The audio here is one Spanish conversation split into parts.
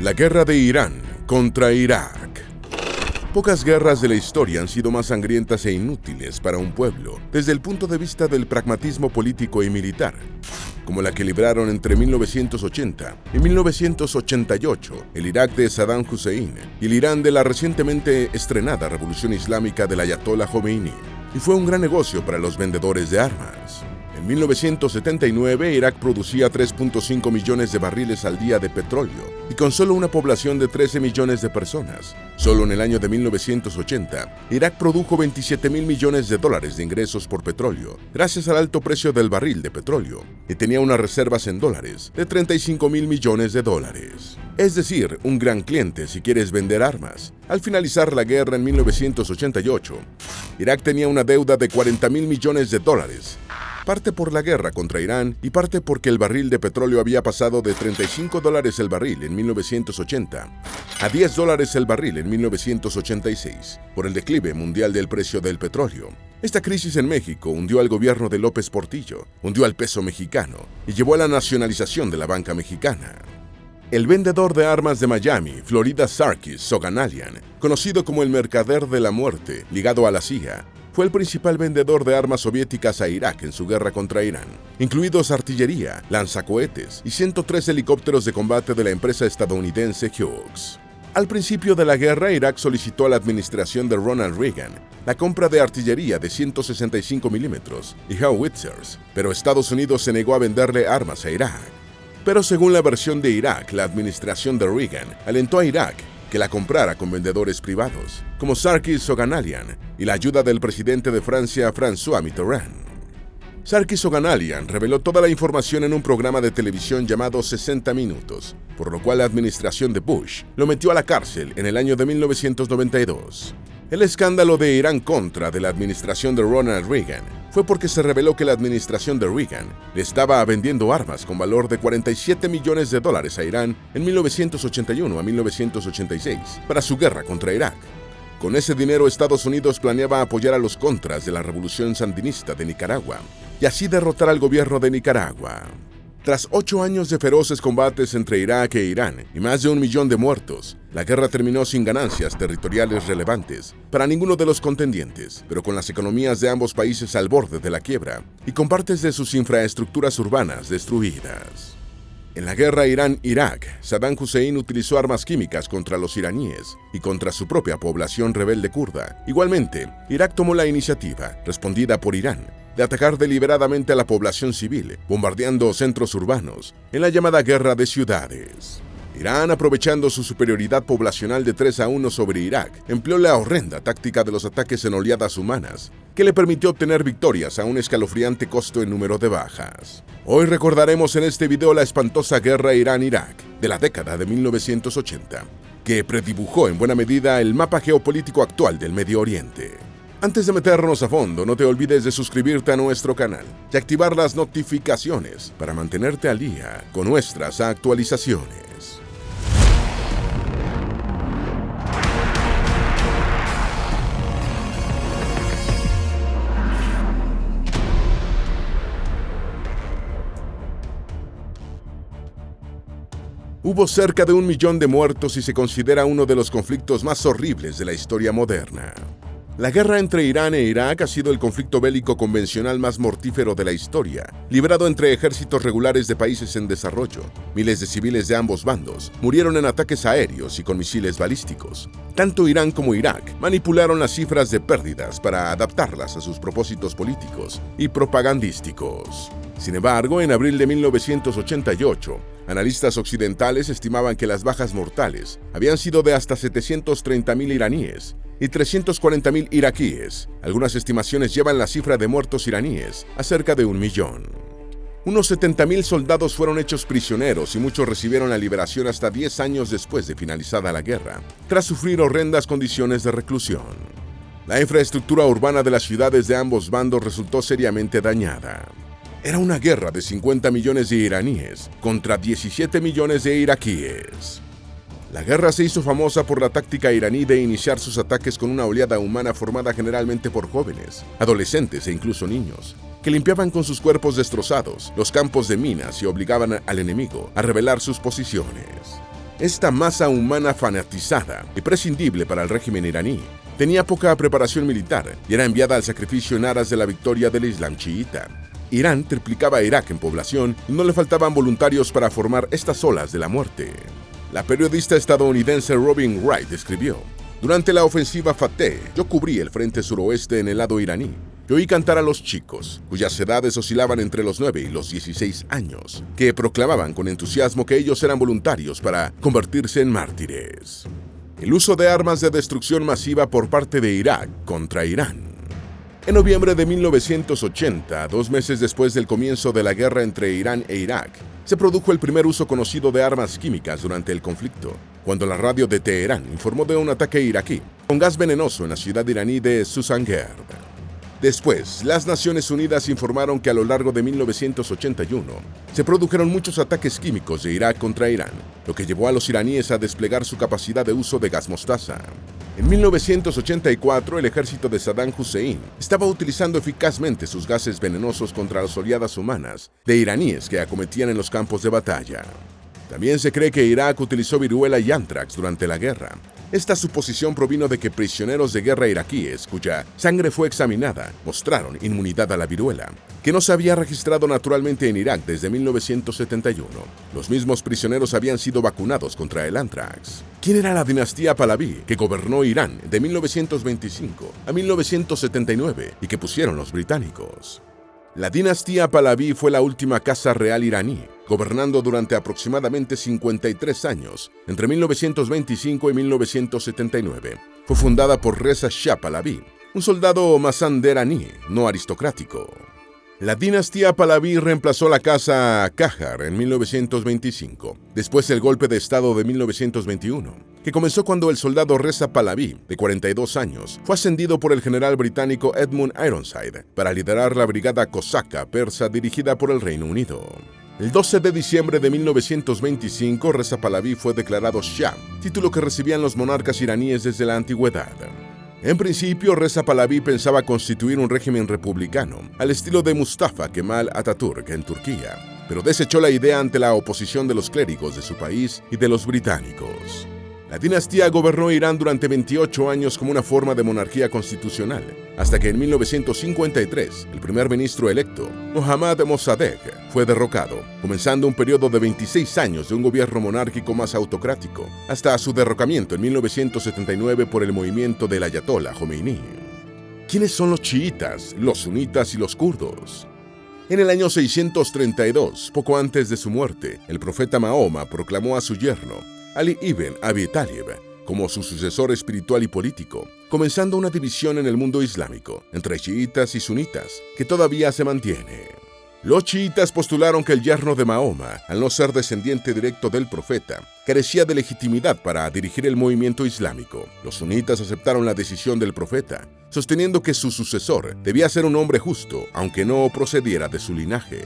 La guerra de Irán contra Irak. Pocas guerras de la historia han sido más sangrientas e inútiles para un pueblo desde el punto de vista del pragmatismo político y militar, como la que libraron entre 1980 y 1988 el Irak de Saddam Hussein y el Irán de la recientemente estrenada Revolución Islámica del Ayatollah Khomeini, y fue un gran negocio para los vendedores de armas. En 1979, Irak producía 3.5 millones de barriles al día de petróleo y con solo una población de 13 millones de personas. Solo en el año de 1980, Irak produjo 27.000 millones de dólares de ingresos por petróleo, gracias al alto precio del barril de petróleo, y tenía unas reservas en dólares de 35.000 millones de dólares. Es decir, un gran cliente si quieres vender armas. Al finalizar la guerra en 1988, Irak tenía una deuda de 40.000 millones de dólares, parte por la guerra contra Irán y parte porque el barril de petróleo había pasado de $35 el barril en 1980 a $10 el barril en 1986 por el declive mundial del precio del petróleo. Esta crisis en México hundió al gobierno de López Portillo, hundió al peso mexicano y llevó a la nacionalización de la banca mexicana. El vendedor de armas de Miami, Florida Sarkis Zoganalian, conocido como el mercader de la muerte, ligado a la CIA, fue el principal vendedor de armas soviéticas a Irak en su guerra contra Irán, incluidos artillería, lanzacohetes y 103 helicópteros de combate de la empresa estadounidense Hughes. Al principio de la guerra, Irak solicitó a la administración de Ronald Reagan la compra de artillería de 165 milímetros y howitzers, pero Estados Unidos se negó a venderle armas a Irak. Pero según la versión de Irak, la administración de Reagan alentó a Irak que la comprara con vendedores privados, como Sarkis Zoganalian, y la ayuda del presidente de Francia, François Mitterrand. Sarkis Zoganalian reveló toda la información en un programa de televisión llamado 60 Minutos, por lo cual la administración de Bush lo metió a la cárcel en el año de 1992. El escándalo de Irán-Contra de la administración de Ronald Reagan fue porque se reveló que la administración de Reagan le estaba vendiendo armas con valor de $47 millones a Irán en 1981 a 1986 para su guerra contra Irak. Con ese dinero, Estados Unidos planeaba apoyar a los contras de la revolución sandinista de Nicaragua y así derrotar al gobierno de Nicaragua. Tras 8 años de feroces combates entre Irak e Irán y más de 1 millón de muertos, la guerra terminó sin ganancias territoriales relevantes para ninguno de los contendientes, pero con las economías de ambos países al borde de la quiebra y con partes de sus infraestructuras urbanas destruidas. En la guerra Irán-Irak, Saddam Hussein utilizó armas químicas contra los iraníes y contra su propia población rebelde kurda. Igualmente, Irak tomó la iniciativa, respondida por Irán, de atacar deliberadamente a la población civil, bombardeando centros urbanos en la llamada Guerra de Ciudades. Irán, aprovechando su superioridad poblacional de 3-1 sobre Irak, empleó la horrenda táctica de los ataques en oleadas humanas, que le permitió obtener victorias a un escalofriante costo en número de bajas. Hoy recordaremos en este video la espantosa guerra Irán-Irak de la década de 1980, que predibujó en buena medida el mapa geopolítico actual del Medio Oriente. Antes de meternos a fondo, no te olvides de suscribirte a nuestro canal y activar las notificaciones para mantenerte al día con nuestras actualizaciones. Hubo cerca de 1 millón de muertos y se considera uno de los conflictos más horribles de la historia moderna. La guerra entre Irán e Irak ha sido el conflicto bélico convencional más mortífero de la historia, librado entre ejércitos regulares de países en desarrollo. Miles de civiles de ambos bandos murieron en ataques aéreos y con misiles balísticos. Tanto Irán como Irak manipularon las cifras de pérdidas para adaptarlas a sus propósitos políticos y propagandísticos. Sin embargo, en abril de 1988, analistas occidentales estimaban que las bajas mortales habían sido de hasta 730.000 iraníes y 340.000 iraquíes. Algunas estimaciones llevan la cifra de muertos iraníes a cerca de 1 millón. Unos 70.000 soldados fueron hechos prisioneros y muchos recibieron la liberación hasta 10 años después de finalizada la guerra, tras sufrir horrendas condiciones de reclusión. La infraestructura urbana de las ciudades de ambos bandos resultó seriamente dañada. Era una guerra de 50 millones de iraníes contra 17 millones de iraquíes. La guerra se hizo famosa por la táctica iraní de iniciar sus ataques con una oleada humana formada generalmente por jóvenes, adolescentes e incluso niños, que limpiaban con sus cuerpos destrozados los campos de minas y obligaban al enemigo a revelar sus posiciones. Esta masa humana fanatizada y prescindible para el régimen iraní tenía poca preparación militar y era enviada al sacrificio en aras de la victoria del Islam chiita. Irán triplicaba a Irak en población y no le faltaban voluntarios para formar estas olas de la muerte. La periodista estadounidense Robin Wright escribió: durante la ofensiva Fateh, yo cubrí el frente suroeste en el lado iraní. Yo oí cantar a los chicos, cuyas edades oscilaban entre los 9 y los 16 años, que proclamaban con entusiasmo que ellos eran voluntarios para convertirse en mártires. El uso de armas de destrucción masiva por parte de Irak contra Irán. En noviembre de 1980, 2 meses después del comienzo de la guerra entre Irán e Irak, se produjo el primer uso conocido de armas químicas durante el conflicto, cuando la radio de Teherán informó de un ataque iraquí con gas venenoso en la ciudad iraní de Susangerd. Después, las Naciones Unidas informaron que a lo largo de 1981 se produjeron muchos ataques químicos de Irak contra Irán, lo que llevó a los iraníes a desplegar su capacidad de uso de gas mostaza. En 1984, el ejército de Saddam Hussein estaba utilizando eficazmente sus gases venenosos contra las oleadas humanas de iraníes que acometían en los campos de batalla. También se cree que Irak utilizó viruela y anthrax durante la guerra. Esta suposición provino de que prisioneros de guerra iraquíes, cuya sangre fue examinada, mostraron inmunidad a la viruela, que no se había registrado naturalmente en Irak desde 1971. Los mismos prisioneros habían sido vacunados contra el anthrax. ¿Quién era la dinastía Pahlaví que gobernó Irán de 1925 a 1979 y que pusieron los británicos? La dinastía Pahlaví fue la última casa real iraní, gobernando durante aproximadamente 53 años, entre 1925 y 1979. Fue fundada por Reza Shah Pahlaví, un soldado mazanderaní, no aristocrático. La dinastía Pahlaví reemplazó la casa Qajar en 1925, después del golpe de estado de 1921, que comenzó cuando el soldado Reza Pahlaví, de 42 años, fue ascendido por el general británico Edmund Ironside para liderar la brigada cosaca persa dirigida por el Reino Unido. El 12 de diciembre de 1925, Reza Pahlaví fue declarado Shah, título que recibían los monarcas iraníes desde la antigüedad. En principio, Reza Pahlaví pensaba constituir un régimen republicano, al estilo de Mustafa Kemal Atatürk en Turquía, pero desechó la idea ante la oposición de los clérigos de su país y de los británicos. La dinastía gobernó Irán durante 28 años como una forma de monarquía constitucional, hasta que en 1953 el primer ministro electo, Mohammad Mossadegh, fue derrocado, comenzando un periodo de 26 años de un gobierno monárquico más autocrático, hasta su derrocamiento en 1979 por el movimiento del Ayatollah Jomeini. ¿Quiénes son los chiitas, los sunitas y los kurdos? En el año 632, poco antes de su muerte, el profeta Mahoma proclamó a su yerno, Ali ibn Abi Talib, como su sucesor espiritual y político, comenzando una división en el mundo islámico entre chiitas y sunitas, que todavía se mantiene. Los chiitas postularon que el yerno de Mahoma, al no ser descendiente directo del profeta, carecía de legitimidad para dirigir el movimiento islámico. Los sunitas aceptaron la decisión del profeta, sosteniendo que su sucesor debía ser un hombre justo, aunque no procediera de su linaje.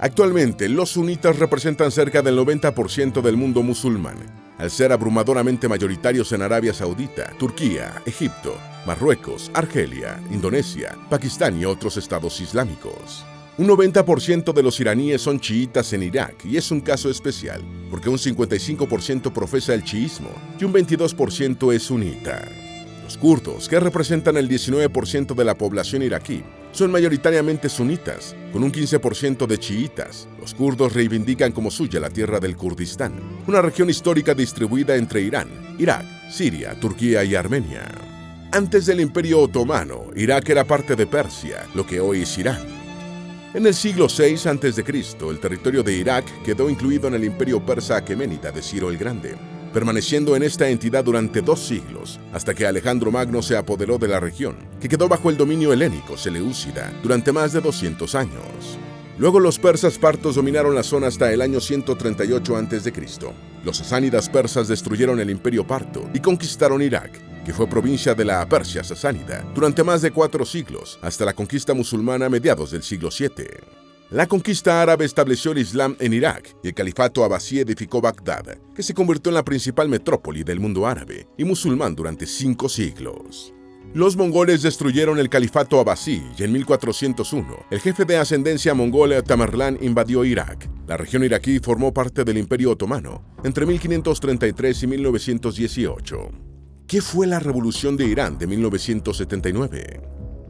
Actualmente, los sunitas representan cerca del 90% del mundo musulmán, al ser abrumadoramente mayoritarios en Arabia Saudita, Turquía, Egipto, Marruecos, Argelia, Indonesia, Pakistán y otros estados islámicos. Un 90% de los iraníes son chiitas en Irak y es un caso especial, porque un 55% profesa el chiismo y un 22% es sunita. Los kurdos, que representan el 19% de la población iraquí, son mayoritariamente sunitas, con un 15% de chiitas. Los kurdos reivindican como suya la tierra del Kurdistán, una región histórica distribuida entre Irán, Irak, Siria, Turquía y Armenia. Antes del Imperio Otomano, Irak era parte de Persia, lo que hoy es Irán. En el siglo VI a.C., el territorio de Irak quedó incluido en el Imperio Persa Aqueménida de Ciro el Grande, permaneciendo en esta entidad durante 2 siglos, hasta que Alejandro Magno se apoderó de la región, que quedó bajo el dominio helénico seleucida durante más de 200 años. Luego los persas partos dominaron la zona hasta el año 138 a.C. Los sasánidas persas destruyeron el imperio parto y conquistaron Irak, que fue provincia de la Persia sasánida durante más de 4 siglos, hasta la conquista musulmana a mediados del siglo VII. La conquista árabe estableció el Islam en Irak y el califato abasí edificó Bagdad, que se convirtió en la principal metrópoli del mundo árabe y musulmán durante 5 siglos. Los mongoles destruyeron el califato abasí y en 1401, el jefe de ascendencia mongol Tamerlán invadió Irak. La región iraquí formó parte del Imperio Otomano entre 1533 y 1918. ¿Qué fue la Revolución de Irán de 1979?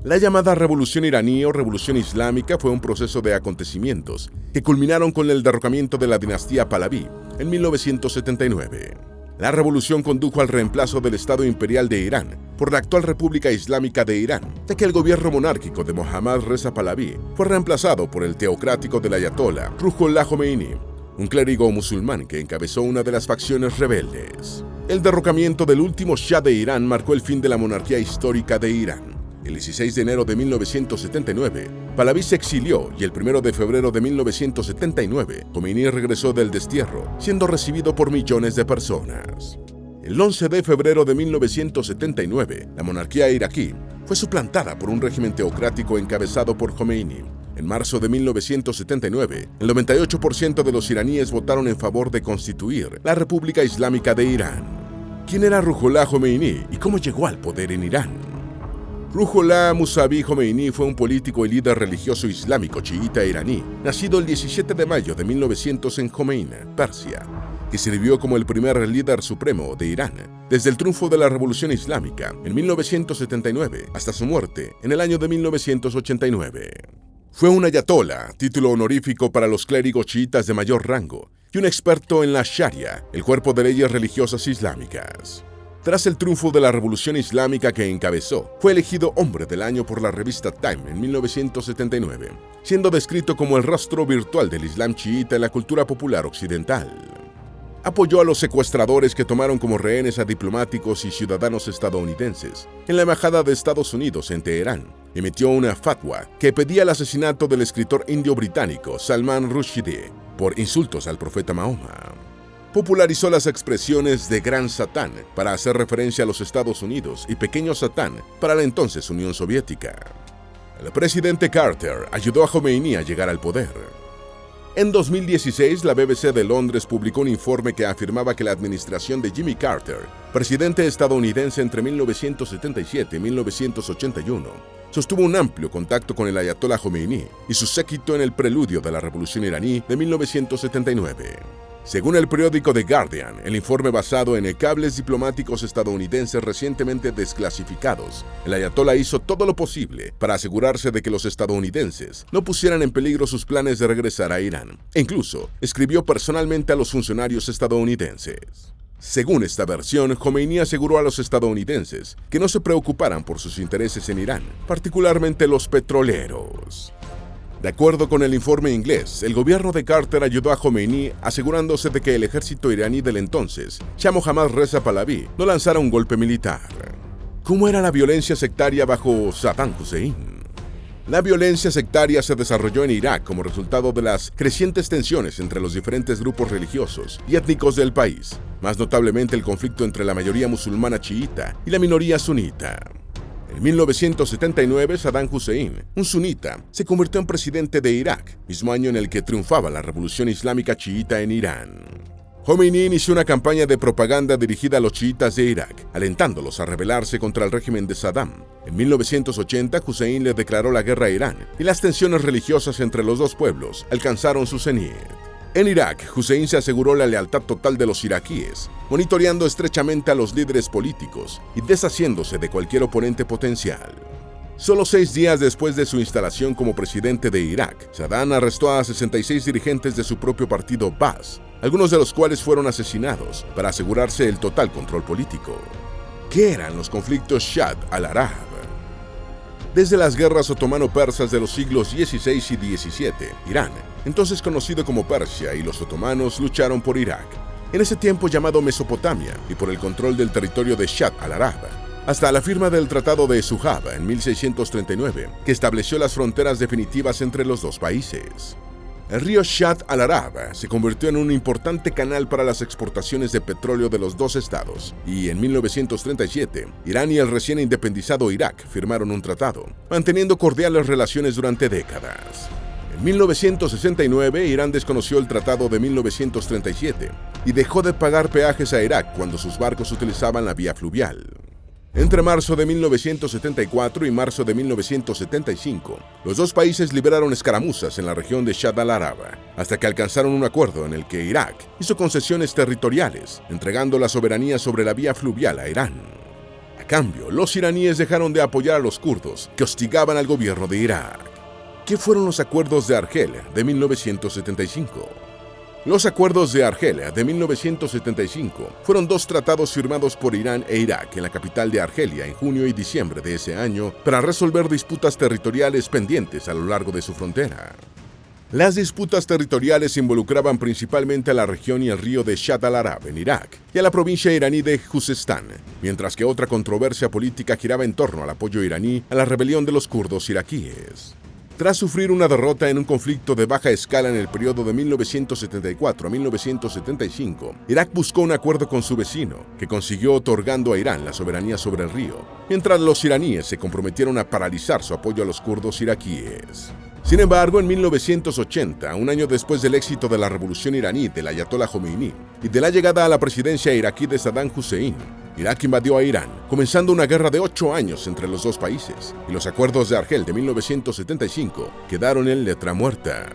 La llamada Revolución iraní o Revolución Islámica fue un proceso de acontecimientos que culminaron con el derrocamiento de la dinastía Pahlaví en 1979. La revolución condujo al reemplazo del Estado Imperial de Irán por la actual República Islámica de Irán, ya que el gobierno monárquico de Mohammad Reza Pahlaví fue reemplazado por el teocrático del ayatolá Ruhollah Jomeini, un clérigo musulmán que encabezó una de las facciones rebeldes. El derrocamiento del último Shah de Irán marcó el fin de la monarquía histórica de Irán. El 16 de enero de 1979, Pahlaví se exilió y el 1 de febrero de 1979, Jomeini regresó del destierro, siendo recibido por millones de personas. El 11 de febrero de 1979, la monarquía iraquí fue suplantada por un régimen teocrático encabezado por Jomeini. En marzo de 1979, el 98% de los iraníes votaron en favor de constituir la República Islámica de Irán. ¿Quién era Ruhollah Jomeini y cómo llegó al poder en Irán? Ruhollah Musavi Jomeini fue un político y líder religioso islámico chiita iraní, nacido el 17 de mayo de 1900 en Jomeina, Persia, que sirvió como el primer líder supremo de Irán desde el triunfo de la Revolución Islámica en 1979 hasta su muerte en el año de 1989. Fue un ayatolá, título honorífico para los clérigos chiitas de mayor rango, y un experto en la Sharia, el cuerpo de leyes religiosas islámicas. Tras el triunfo de la Revolución Islámica que encabezó, fue elegido Hombre del Año por la revista Time en 1979, siendo descrito como el rostro virtual del Islam chiita en la cultura popular occidental. Apoyó a los secuestradores que tomaron como rehenes a diplomáticos y ciudadanos estadounidenses en la Embajada de Estados Unidos en Teherán. Emitió una fatwa que pedía el asesinato del escritor indio-británico Salman Rushdie por insultos al profeta Mahoma. Popularizó las expresiones de Gran Satán para hacer referencia a los Estados Unidos y Pequeño Satán para la entonces Unión Soviética. El presidente Carter ayudó a Jomeini a llegar al poder. En 2016, la BBC de Londres publicó un informe que afirmaba que la administración de Jimmy Carter, presidente estadounidense entre 1977 y 1981, sostuvo un amplio contacto con el ayatolá Jomeini y su séquito en el preludio de la Revolución iraní de 1979. Según el periódico The Guardian, el informe basado en cables diplomáticos estadounidenses recientemente desclasificados, el ayatolá hizo todo lo posible para asegurarse de que los estadounidenses no pusieran en peligro sus planes de regresar a Irán, e incluso escribió personalmente a los funcionarios estadounidenses. Según esta versión, Jomeini aseguró a los estadounidenses que no se preocuparan por sus intereses en Irán, particularmente los petroleros. De acuerdo con el informe inglés, el gobierno de Carter ayudó a Jomeini asegurándose de que el ejército iraní del entonces, Shah Mohammad Reza Pahlaví, no lanzara un golpe militar. ¿Cómo era la violencia sectaria bajo Saddam Hussein? La violencia sectaria se desarrolló en Irak como resultado de las crecientes tensiones entre los diferentes grupos religiosos y étnicos del país, más notablemente el conflicto entre la mayoría musulmana chiita y la minoría sunita. En 1979, Saddam Hussein, un sunita, se convirtió en presidente de Irak, mismo año en el que triunfaba la revolución islámica chiita en Irán. Jomeini inició una campaña de propaganda dirigida a los chiitas de Irak, alentándolos a rebelarse contra el régimen de Saddam. En 1980, Hussein le declaró la guerra a Irán y las tensiones religiosas entre los dos pueblos alcanzaron su cenit. En Irak, Hussein se aseguró la lealtad total de los iraquíes, monitoreando estrechamente a los líderes políticos y deshaciéndose de cualquier oponente potencial. Solo 6 días después de su instalación como presidente de Irak, Saddam arrestó a 66 dirigentes de su propio partido Baas, algunos de los cuales fueron asesinados para asegurarse el total control político. ¿Qué eran los conflictos Shah al-Arab? Desde las guerras otomano-persas de los siglos XVI y XVII, Irán, entonces conocido como Persia, y los otomanos lucharon por Irak, en ese tiempo llamado Mesopotamia, y por el control del territorio de Shah al-Arab, hasta la firma del Tratado de Suhab en 1639, que estableció las fronteras definitivas entre los dos países. El río Shah al-Arab se convirtió en un importante canal para las exportaciones de petróleo de los dos estados, y en 1937, Irán y el recién independizado Irak firmaron un tratado, manteniendo cordiales relaciones durante décadas. En 1969, Irán desconoció el tratado de 1937 y dejó de pagar peajes a Irak cuando sus barcos utilizaban la vía fluvial. Entre marzo de 1974 y marzo de 1975, los dos países libraron escaramuzas en la región de Shatt al-Arab, hasta que alcanzaron un acuerdo en el que Irak hizo concesiones territoriales, entregando la soberanía sobre la vía fluvial a Irán. A cambio, los iraníes dejaron de apoyar a los kurdos que hostigaban al gobierno de Irak. ¿Qué fueron los acuerdos de Argel de 1975? Los acuerdos de Argel de 1975 fueron dos tratados firmados por Irán e Irak en la capital de Argelia en junio y diciembre de ese año para resolver disputas territoriales pendientes a lo largo de su frontera. Las disputas territoriales involucraban principalmente a la región y el río de Shatt al-Arab en Irak y a la provincia iraní de Juzestán, mientras que otra controversia política giraba en torno al apoyo iraní a la rebelión de los kurdos iraquíes. Tras sufrir una derrota en un conflicto de baja escala en el periodo de 1974 a 1975, Irak buscó un acuerdo con su vecino, que consiguió otorgando a Irán la soberanía sobre el río, mientras los iraníes se comprometieron a paralizar su apoyo a los kurdos iraquíes. Sin embargo, en 1980, un año después del éxito de la revolución iraní del Ayatollah Jomeini y de la llegada a la presidencia iraquí de Saddam Hussein, Irak invadió a Irán, comenzando una guerra de 8 años entre los dos países, y los acuerdos de Argel de 1975 quedaron en letra muerta.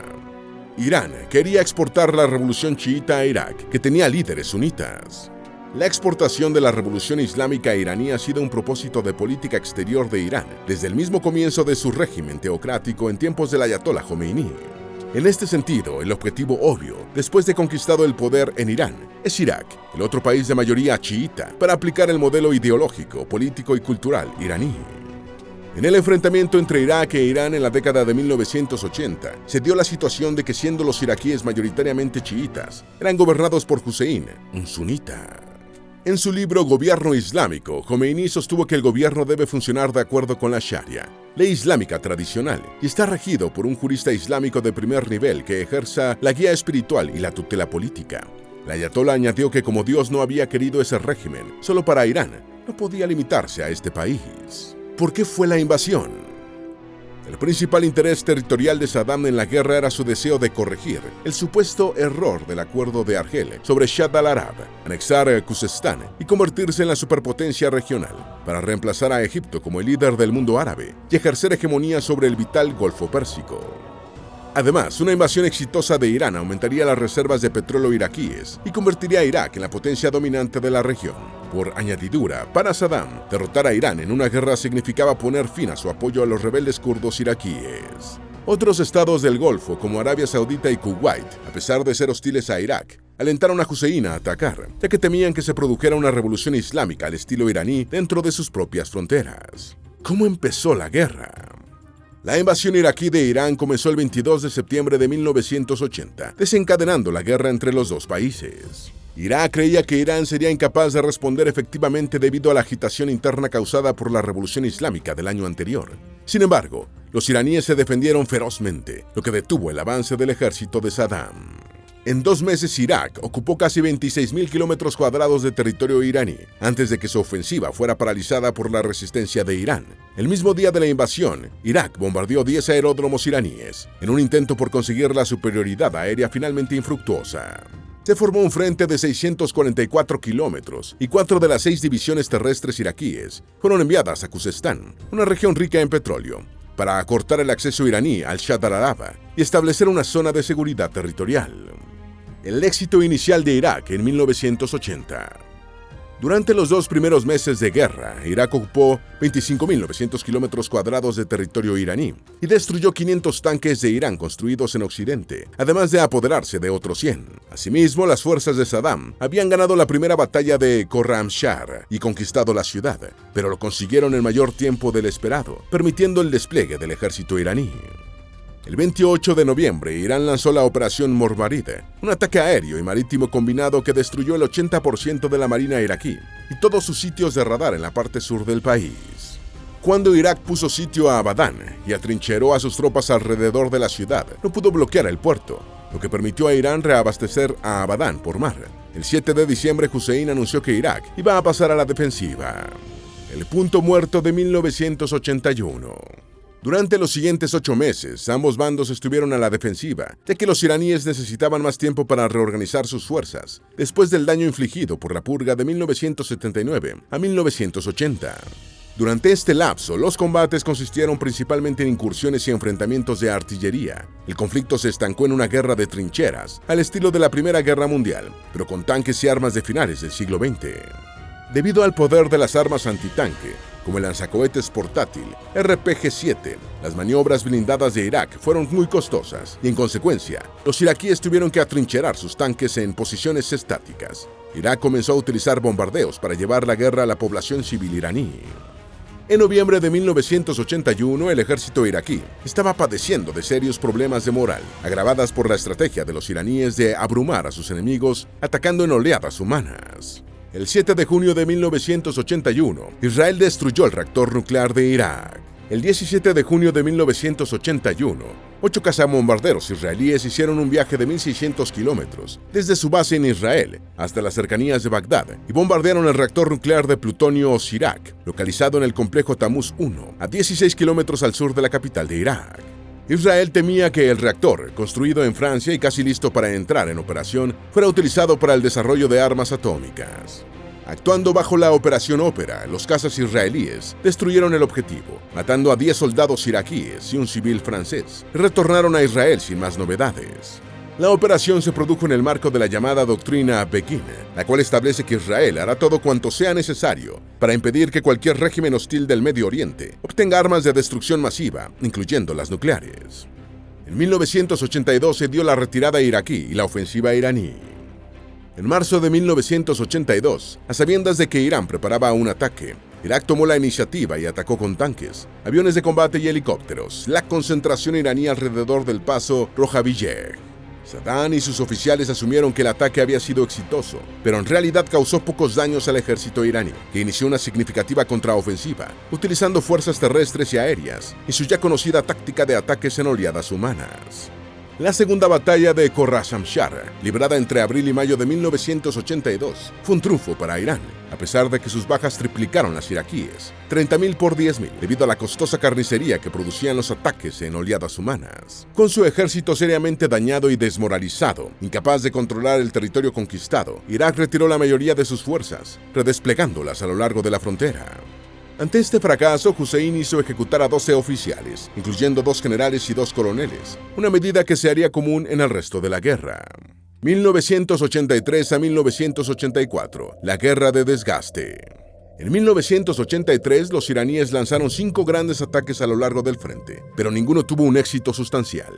Irán quería exportar la revolución chiita a Irak, que tenía líderes sunitas. La exportación de la revolución islámica iraní ha sido un propósito de política exterior de Irán desde el mismo comienzo de su régimen teocrático en tiempos del Ayatollah Jomeini. En este sentido, el objetivo obvio, después de conquistado el poder en Irán, es Irak, el otro país de mayoría chiita, para aplicar el modelo ideológico, político y cultural iraní. En el enfrentamiento entre Irak e Irán en la década de 1980, se dio la situación de que siendo los iraquíes mayoritariamente chiitas, eran gobernados por Hussein, un sunita. En su libro Gobierno Islámico, Jomeini sostuvo que el gobierno debe funcionar de acuerdo con la Sharia, ley islámica tradicional, y está regido por un jurista islámico de primer nivel que ejerza la guía espiritual y la tutela política. El ayatollah añadió que como Dios no había querido ese régimen solo para Irán, no podía limitarse a este país. ¿Por qué fue la invasión? El principal interés territorial de Saddam en la guerra era su deseo de corregir el supuesto error del acuerdo de Argel sobre Shatt al-Arab, anexar Khuzestán y convertirse en la superpotencia regional, para reemplazar a Egipto como el líder del mundo árabe y ejercer hegemonía sobre el vital Golfo Pérsico. Además, una invasión exitosa de Irán aumentaría las reservas de petróleo iraquíes y convertiría a Irak en la potencia dominante de la región. Por añadidura, para Saddam, derrotar a Irán en una guerra significaba poner fin a su apoyo a los rebeldes kurdos iraquíes. Otros estados del Golfo, como Arabia Saudita y Kuwait, a pesar de ser hostiles a Irak, alentaron a Hussein a atacar, ya que temían que se produjera una revolución islámica al estilo iraní dentro de sus propias fronteras. ¿Cómo empezó la guerra? La invasión iraquí de Irán comenzó el 22 de septiembre de 1980, desencadenando la guerra entre los dos países. Irak creía que Irán sería incapaz de responder efectivamente debido a la agitación interna causada por la revolución islámica del año anterior. Sin embargo, los iraníes se defendieron ferozmente, lo que detuvo el avance del ejército de Saddam. En 2 meses, Irak ocupó casi 26.000 kilómetros cuadrados de territorio iraní, antes de que su ofensiva fuera paralizada por la resistencia de Irán. El mismo día de la invasión, Irak bombardeó 10 aeródromos iraníes, en un intento por conseguir la superioridad aérea finalmente infructuosa. Se formó un frente de 644 kilómetros y 4 de las 6 divisiones terrestres iraquíes fueron enviadas a Khuzestán, una región rica en petróleo, para acortar el acceso iraní al Shatt al-Arab y establecer una zona de seguridad territorial. El éxito inicial de Irak en 1980. Durante los 2 primeros meses de guerra, Irak ocupó 25.900 kilómetros cuadrados de territorio iraní y destruyó 500 tanques de Irán construidos en Occidente, además de apoderarse de otros 100. Asimismo, las fuerzas de Saddam habían ganado la primera batalla de Khorramshahr y conquistado la ciudad, pero lo consiguieron en mayor tiempo del esperado, permitiendo el despliegue del ejército iraní. El 28 de noviembre, Irán lanzó la Operación Morvarid, un ataque aéreo y marítimo combinado que destruyó el 80% de la marina iraquí y todos sus sitios de radar en la parte sur del país. Cuando Irak puso sitio a Abadán y atrincheró a sus tropas alrededor de la ciudad, no pudo bloquear el puerto, lo que permitió a Irán reabastecer a Abadán por mar. El 7 de diciembre, Hussein anunció que Irak iba a pasar a la defensiva. El punto muerto de 1981. Durante los siguientes 8 meses, ambos bandos estuvieron a la defensiva, ya que los iraníes necesitaban más tiempo para reorganizar sus fuerzas, después del daño infligido por la purga de 1979 a 1980. Durante este lapso, los combates consistieron principalmente en incursiones y enfrentamientos de artillería. El conflicto se estancó en una guerra de trincheras, al estilo de la Primera Guerra Mundial, pero con tanques y armas de finales del siglo XX. Debido al poder de las armas antitanque, como el lanzacohetes portátil RPG-7, las maniobras blindadas de Irak fueron muy costosas y, en consecuencia, los iraquíes tuvieron que atrincherar sus tanques en posiciones estáticas. Irak comenzó a utilizar bombardeos para llevar la guerra a la población civil iraní. En noviembre de 1981, el ejército iraquí estaba padeciendo de serios problemas de moral, agravadas por la estrategia de los iraníes de abrumar a sus enemigos atacando en oleadas humanas. El 7 de junio de 1981, Israel destruyó el reactor nuclear de Irak. El 17 de junio de 1981, 8 cazabombarderos israelíes hicieron un viaje de 1.600 kilómetros desde su base en Israel hasta las cercanías de Bagdad y bombardearon el reactor nuclear de plutonio Osirak, localizado en el complejo Tamuz 1, a 16 kilómetros al sur de la capital de Irak. Israel temía que el reactor, construido en Francia y casi listo para entrar en operación, fuera utilizado para el desarrollo de armas atómicas. Actuando bajo la Operación Ópera, los cazas israelíes destruyeron el objetivo, matando a 10 soldados iraquíes y un civil francés, y retornaron a Israel sin más novedades. La operación se produjo en el marco de la llamada Doctrina Begin, la cual establece que Israel hará todo cuanto sea necesario para impedir que cualquier régimen hostil del Medio Oriente obtenga armas de destrucción masiva, incluyendo las nucleares. En 1982 se dio la retirada iraquí y la ofensiva iraní. En marzo de 1982, a sabiendas de que Irán preparaba un ataque, Irak tomó la iniciativa y atacó con tanques, aviones de combate y helicópteros la concentración iraní alrededor del paso Rojavilleg. Saddam y sus oficiales asumieron que el ataque había sido exitoso, pero en realidad causó pocos daños al ejército iraní, que inició una significativa contraofensiva, utilizando fuerzas terrestres y aéreas, y su ya conocida táctica de ataques en oleadas humanas. La segunda batalla de Khorram Shah, librada entre abril y mayo de 1982, fue un triunfo para Irán, a pesar de que sus bajas triplicaron las iraquíes, 30.000 por 10.000, debido a la costosa carnicería que producían los ataques en oleadas humanas. Con su ejército seriamente dañado y desmoralizado, incapaz de controlar el territorio conquistado, Irak retiró la mayoría de sus fuerzas, redesplegándolas a lo largo de la frontera. Ante este fracaso, Hussein hizo ejecutar a 12 oficiales, incluyendo 2 generales y 2 coroneles, una medida que se haría común en el resto de la guerra. 1983 a 1984, la guerra de desgaste. En 1983, los iraníes lanzaron 5 grandes ataques a lo largo del frente, pero ninguno tuvo un éxito sustancial.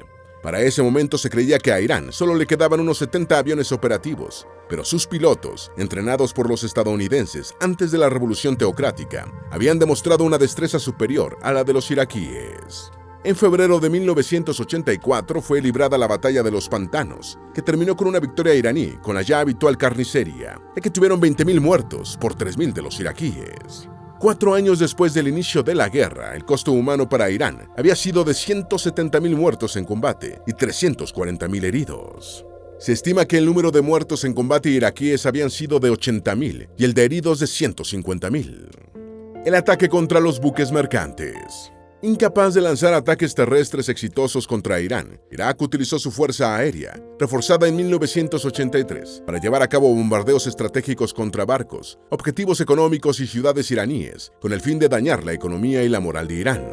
Para ese momento se creía que a Irán solo le quedaban unos 70 aviones operativos, pero sus pilotos, entrenados por los estadounidenses antes de la revolución teocrática, habían demostrado una destreza superior a la de los iraquíes. En febrero de 1984 fue librada la batalla de los Pantanos, que terminó con una victoria iraní con la ya habitual carnicería, ya que tuvieron 20.000 muertos por 3.000 de los iraquíes. 4 años después del inicio de la guerra, el costo humano para Irán había sido de 170.000 muertos en combate y 340.000 heridos. Se estima que el número de muertos en combate iraquíes habían sido de 80.000 y el de heridos de 150.000. El ataque contra los buques mercantes. Incapaz de lanzar ataques terrestres exitosos contra Irán, Irak utilizó su fuerza aérea, reforzada en 1983, para llevar a cabo bombardeos estratégicos contra barcos, objetivos económicos y ciudades iraníes, con el fin de dañar la economía y la moral de Irán.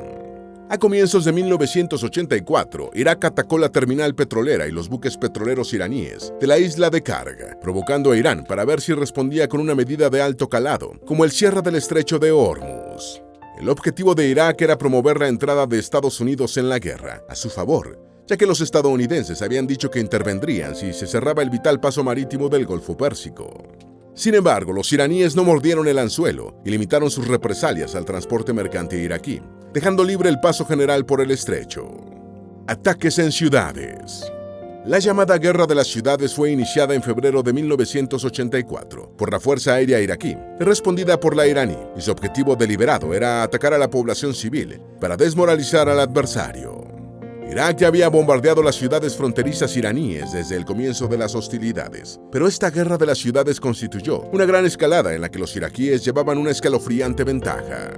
A comienzos de 1984, Irak atacó la terminal petrolera y los buques petroleros iraníes de la isla de Karg, provocando a Irán para ver si respondía con una medida de alto calado, como el cierre del estrecho de Hormuz. El objetivo de Irak era promover la entrada de Estados Unidos en la guerra, a su favor, ya que los estadounidenses habían dicho que intervendrían si se cerraba el vital paso marítimo del Golfo Pérsico. Sin embargo, los iraníes no mordieron el anzuelo y limitaron sus represalias al transporte mercante iraquí, dejando libre el paso general por el estrecho. Ataques en ciudades. La llamada Guerra de las Ciudades fue iniciada en febrero de 1984 por la Fuerza Aérea iraquí, respondida por la iraní, y su objetivo deliberado era atacar a la población civil para desmoralizar al adversario. Irak ya había bombardeado las ciudades fronterizas iraníes desde el comienzo de las hostilidades, pero esta Guerra de las Ciudades constituyó una gran escalada en la que los iraquíes llevaban una escalofriante ventaja.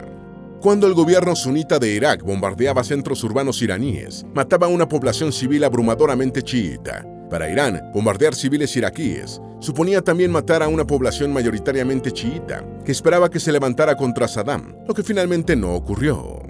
cuando el gobierno sunita de Irak bombardeaba centros urbanos iraníes, mataba a una población civil abrumadoramente chiita. Para Irán, bombardear civiles iraquíes suponía también matar a una población mayoritariamente chiita, que esperaba que se levantara contra Saddam, lo que finalmente no ocurrió.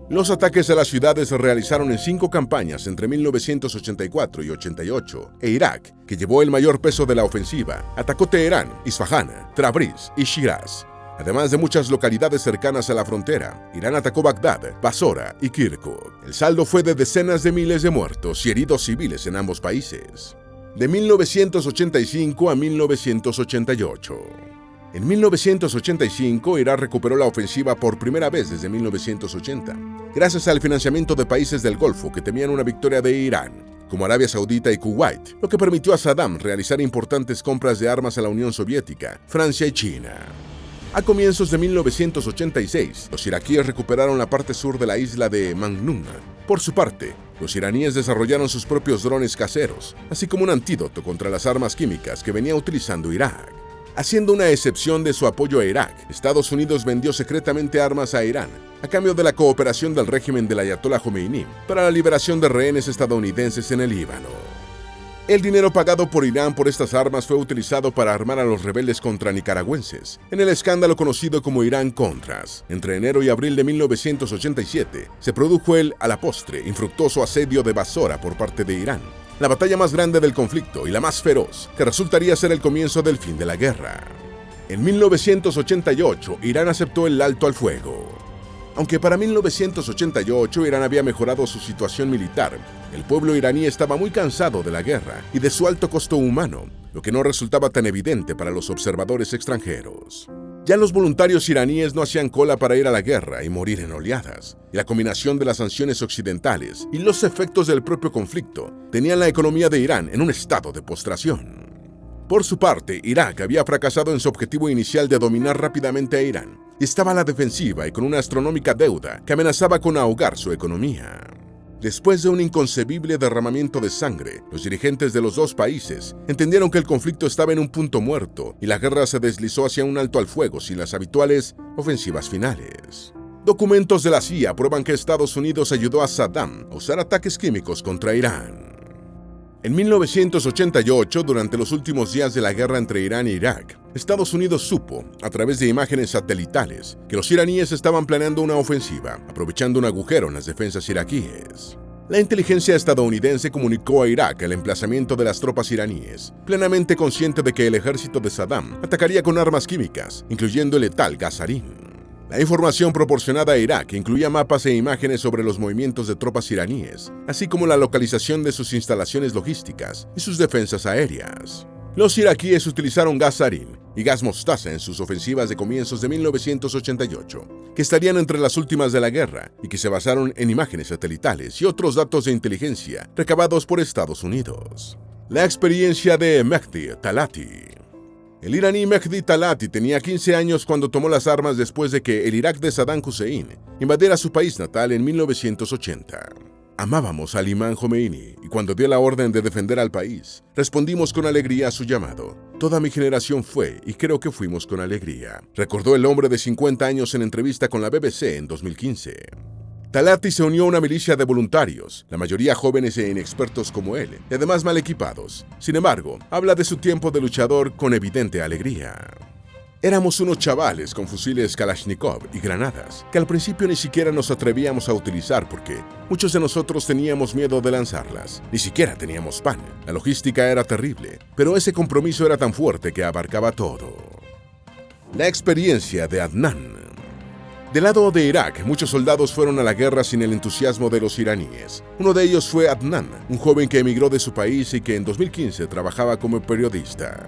Los ataques a las ciudades se realizaron en 5 campañas entre 1984 y 88, e Irak, que llevó el mayor peso de la ofensiva, atacó Teherán, Isfahán, Tabriz y Shiraz. Además de muchas localidades cercanas a la frontera, Irán atacó Bagdad, Basora y Kirkuk. El saldo fue de decenas de miles de muertos y heridos civiles en ambos países. De 1985 a 1988. En 1985, Irak recuperó la ofensiva por primera vez desde 1980, gracias al financiamiento de países del Golfo que temían una victoria de Irán, como Arabia Saudita y Kuwait, lo que permitió a Saddam realizar importantes compras de armas a la Unión Soviética, Francia y China. A comienzos de 1986, los iraquíes recuperaron la parte sur de la isla de Mamnun. Por su parte, los iraníes desarrollaron sus propios drones caseros, así como un antídoto contra las armas químicas que venía utilizando Irak. Haciendo una excepción de su apoyo a Irak, Estados Unidos vendió secretamente armas a Irán, a cambio de la cooperación del régimen del Ayatollah Jomeini para la liberación de rehenes estadounidenses en el Líbano. El dinero pagado por Irán por estas armas fue utilizado para armar a los rebeldes contra nicaragüenses, en el escándalo conocido como Irán-Contras. Entre enero y abril de 1987, se produjo el, a la postre, infructuoso asedio de Basora por parte de Irán, la batalla más grande del conflicto y la más feroz, que resultaría ser el comienzo del fin de la guerra. En 1988, Irán aceptó el alto al fuego. Aunque para 1988 Irán había mejorado su situación militar, el pueblo iraní estaba muy cansado de la guerra y de su alto costo humano, lo que no resultaba tan evidente para los observadores extranjeros. Ya los voluntarios iraníes no hacían cola para ir a la guerra y morir en oleadas, y la combinación de las sanciones occidentales y los efectos del propio conflicto tenían la economía de Irán en un estado de postración. Por su parte, Irak había fracasado en su objetivo inicial de dominar rápidamente a Irán, y estaba a la defensiva y con una astronómica deuda que amenazaba con ahogar su economía. Después de un inconcebible derramamiento de sangre, los dirigentes de los dos países entendieron que el conflicto estaba en un punto muerto y la guerra se deslizó hacia un alto al fuego sin las habituales ofensivas finales. Documentos de la CIA prueban que Estados Unidos ayudó a Saddam a usar ataques químicos contra Irán. En 1988, durante los últimos días de la guerra entre Irán e Irak, Estados Unidos supo, a través de imágenes satelitales, que los iraníes estaban planeando una ofensiva, aprovechando un agujero en las defensas iraquíes. La inteligencia estadounidense comunicó a Irak el emplazamiento de las tropas iraníes, plenamente consciente de que el ejército de Saddam atacaría con armas químicas, incluyendo el letal gas sarín. La información proporcionada a Irak incluía mapas e imágenes sobre los movimientos de tropas iraníes, así como la localización de sus instalaciones logísticas y sus defensas aéreas. Los iraquíes utilizaron gas sarín y gas mostaza en sus ofensivas de comienzos de 1988, que estarían entre las últimas de la guerra y que se basaron en imágenes satelitales y otros datos de inteligencia recabados por Estados Unidos. La experiencia de Mehdi Talati. El iraní Mehdi Talati tenía 15 años cuando tomó las armas después de que el Irak de Saddam Hussein invadiera su país natal en 1980. Amábamos al imán Jomeini y cuando dio la orden de defender al país, respondimos con alegría a su llamado. Toda mi generación fue y creo que fuimos con alegría, recordó el hombre de 50 años en entrevista con la BBC en 2015. Talati se unió a una milicia de voluntarios, la mayoría jóvenes e inexpertos como él, y además mal equipados. Sin embargo, habla de su tiempo de luchador con evidente alegría. Éramos unos chavales con fusiles Kalashnikov y granadas, que al principio ni siquiera nos atrevíamos a utilizar porque muchos de nosotros teníamos miedo de lanzarlas. Ni siquiera teníamos pan. La logística era terrible, pero ese compromiso era tan fuerte que abarcaba todo. La experiencia de Adnan. Del lado de Irak, muchos soldados fueron a la guerra sin el entusiasmo de los iraníes. Uno de ellos fue Adnan, un joven que emigró de su país y que en 2015 trabajaba como periodista.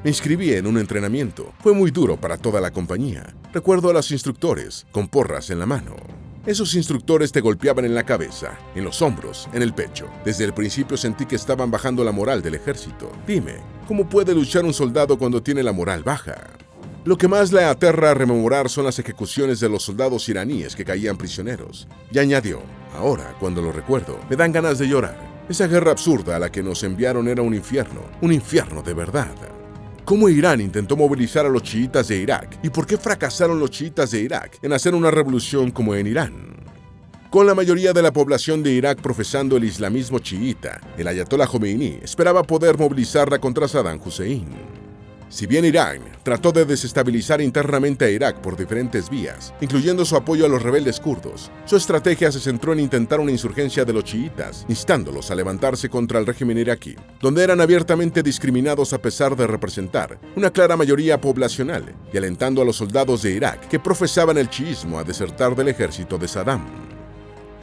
Me inscribí en un entrenamiento. Fue muy duro para toda la compañía. Recuerdo a los instructores, con porras en la mano. Esos instructores te golpeaban en la cabeza, en los hombros, en el pecho. Desde el principio sentí que estaban bajando la moral del ejército. Dime, ¿cómo puede luchar un soldado cuando tiene la moral baja? Lo que más le aterra a rememorar son las ejecuciones de los soldados iraníes que caían prisioneros. Y añadió, ahora, cuando lo recuerdo, me dan ganas de llorar. Esa guerra absurda a la que nos enviaron era un infierno de verdad. ¿Cómo Irán intentó movilizar a los chiitas de Irak? ¿Y por qué fracasaron los chiitas de Irak en hacer una revolución como en Irán? Con la mayoría de la población de Irak profesando el islamismo chiita, el ayatolá Jomeini esperaba poder movilizarla contra Saddam Hussein. Si bien Irán trató de desestabilizar internamente a Irak por diferentes vías, incluyendo su apoyo a los rebeldes kurdos, su estrategia se centró en intentar una insurgencia de los chiitas, instándolos a levantarse contra el régimen iraquí, donde eran abiertamente discriminados a pesar de representar una clara mayoría poblacional, y alentando a los soldados de Irak que profesaban el chiismo a desertar del ejército de Saddam.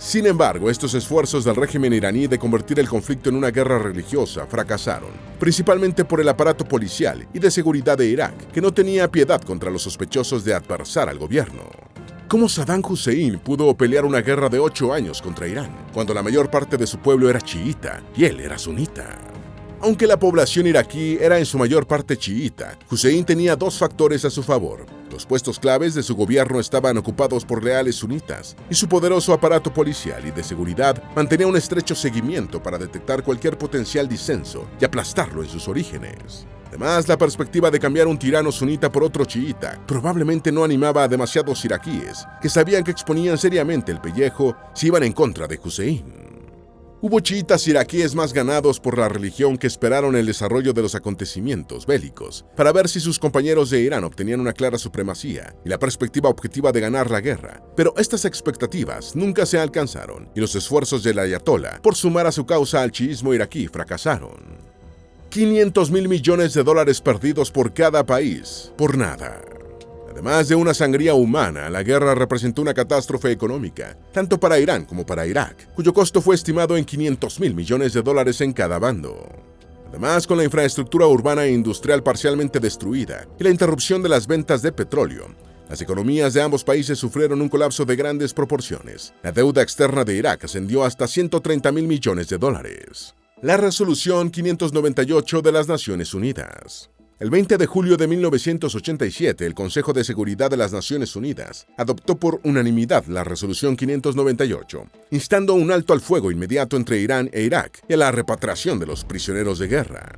Sin embargo, estos esfuerzos del régimen iraní de convertir el conflicto en una guerra religiosa fracasaron, principalmente por el aparato policial y de seguridad de Irak, que no tenía piedad contra los sospechosos de adversar al gobierno. ¿Cómo Saddam Hussein pudo pelear una guerra de 8 años contra Irán, cuando la mayor parte de su pueblo era chiita y él era sunita? Aunque la población iraquí era en su mayor parte chiita, Hussein tenía dos factores a su favor. Los puestos claves de su gobierno estaban ocupados por leales sunitas, y su poderoso aparato policial y de seguridad mantenía un estrecho seguimiento para detectar cualquier potencial disenso y aplastarlo en sus orígenes. Además, la perspectiva de cambiar un tirano sunita por otro chiita probablemente no animaba a demasiados iraquíes, que sabían que exponían seriamente el pellejo si iban en contra de Hussein. Hubo chiitas iraquíes más ganados por la religión que esperaron el desarrollo de los acontecimientos bélicos para ver si sus compañeros de Irán obtenían una clara supremacía y la perspectiva objetiva de ganar la guerra. Pero estas expectativas nunca se alcanzaron y los esfuerzos del ayatolá por sumar a su causa al chiismo iraquí fracasaron. 500.000 millones de dólares perdidos por cada país, por nada. Además de una sangría humana, la guerra representó una catástrofe económica, tanto para Irán como para Irak, cuyo costo fue estimado en 500.000 millones de dólares en cada bando. Además, con la infraestructura urbana e industrial parcialmente destruida y la interrupción de las ventas de petróleo, las economías de ambos países sufrieron un colapso de grandes proporciones. La deuda externa de Irak ascendió hasta 130.000 millones de dólares. La Resolución 598 de las Naciones Unidas. El 20 de julio de 1987, el Consejo de Seguridad de las Naciones Unidas adoptó por unanimidad la Resolución 598, instando un alto al fuego inmediato entre Irán e Irak y a la repatriación de los prisioneros de guerra.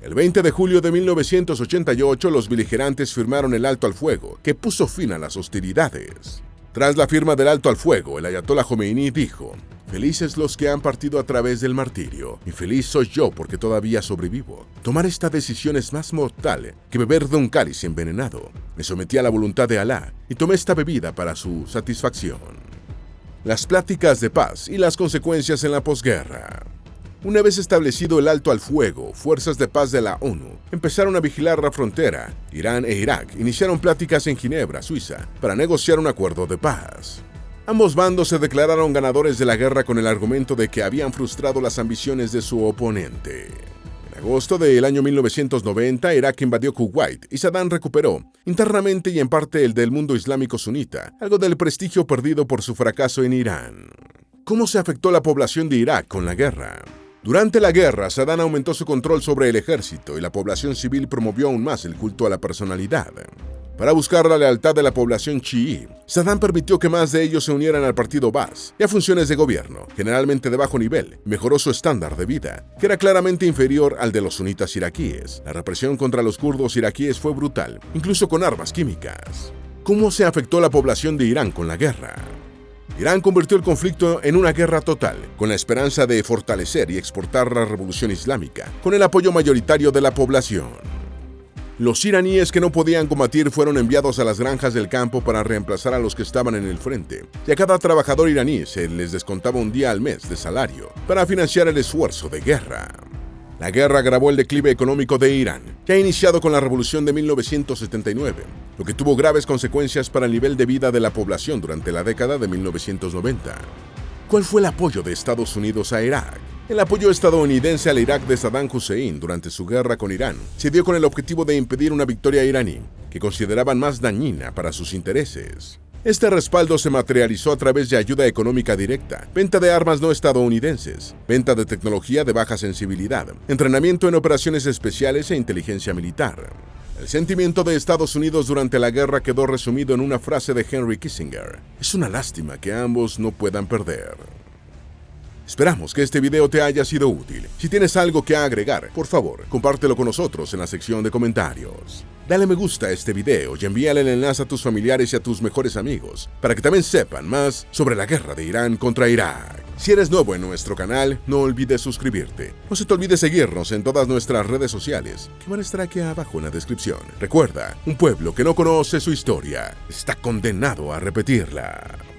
El 20 de julio de 1988, los beligerantes firmaron el alto al fuego, que puso fin a las hostilidades. Tras la firma del alto al fuego, el ayatolá Jomeini dijo: «Felices los que han partido a través del martirio, infeliz soy yo porque todavía sobrevivo. Tomar esta decisión es más mortal que beber de un cáliz envenenado. Me sometí a la voluntad de Alá y tomé esta bebida para su satisfacción». Las pláticas de paz y las consecuencias en la posguerra. Una vez establecido el alto al fuego, fuerzas de paz de la ONU empezaron a vigilar la frontera. Irán e Irak iniciaron pláticas en Ginebra, Suiza, para negociar un acuerdo de paz. Ambos bandos se declararon ganadores de la guerra con el argumento de que habían frustrado las ambiciones de su oponente. En agosto del año 1990, Irak invadió Kuwait y Saddam recuperó, internamente y en parte el del mundo islámico sunita, algo del prestigio perdido por su fracaso en Irán. ¿Cómo se afectó la población de Irak con la guerra? Durante la guerra, Saddam aumentó su control sobre el ejército y la población civil promovió aún más el culto a la personalidad. Para buscar la lealtad de la población chií, Saddam permitió que más de ellos se unieran al partido Baas y a funciones de gobierno, generalmente de bajo nivel, y mejoró su estándar de vida, que era claramente inferior al de los sunitas iraquíes. La represión contra los kurdos iraquíes fue brutal, incluso con armas químicas. ¿Cómo se afectó la población de Irán con la guerra? Irán convirtió el conflicto en una guerra total, con la esperanza de fortalecer y exportar la revolución islámica, con el apoyo mayoritario de la población. Los iraníes que no podían combatir fueron enviados a las granjas del campo para reemplazar a los que estaban en el frente, y a cada trabajador iraní se les descontaba un día al mes de salario para financiar el esfuerzo de guerra. La guerra agravó el declive económico de Irán, que ha iniciado con la revolución de 1979, lo que tuvo graves consecuencias para el nivel de vida de la población durante la década de 1990. ¿Cuál fue el apoyo de Estados Unidos a Irak? El apoyo estadounidense al Irak de Saddam Hussein durante su guerra con Irán se dio con el objetivo de impedir una victoria iraní, que consideraban más dañina para sus intereses. Este respaldo se materializó a través de ayuda económica directa, venta de armas no estadounidenses, venta de tecnología de baja sensibilidad, entrenamiento en operaciones especiales e inteligencia militar. El sentimiento de Estados Unidos durante la guerra quedó resumido en una frase de Henry Kissinger: «Es una lástima que ambos no puedan perder». Esperamos que este video te haya sido útil. Si tienes algo que agregar, por favor, compártelo con nosotros en la sección de comentarios. Dale me gusta a este video y envíale el enlace a tus familiares y a tus mejores amigos para que también sepan más sobre la guerra de Irán contra Irak. Si eres nuevo en nuestro canal, no olvides suscribirte. No se te olvide seguirnos en todas nuestras redes sociales, que van a estar aquí abajo en la descripción. Recuerda, un pueblo que no conoce su historia está condenado a repetirla.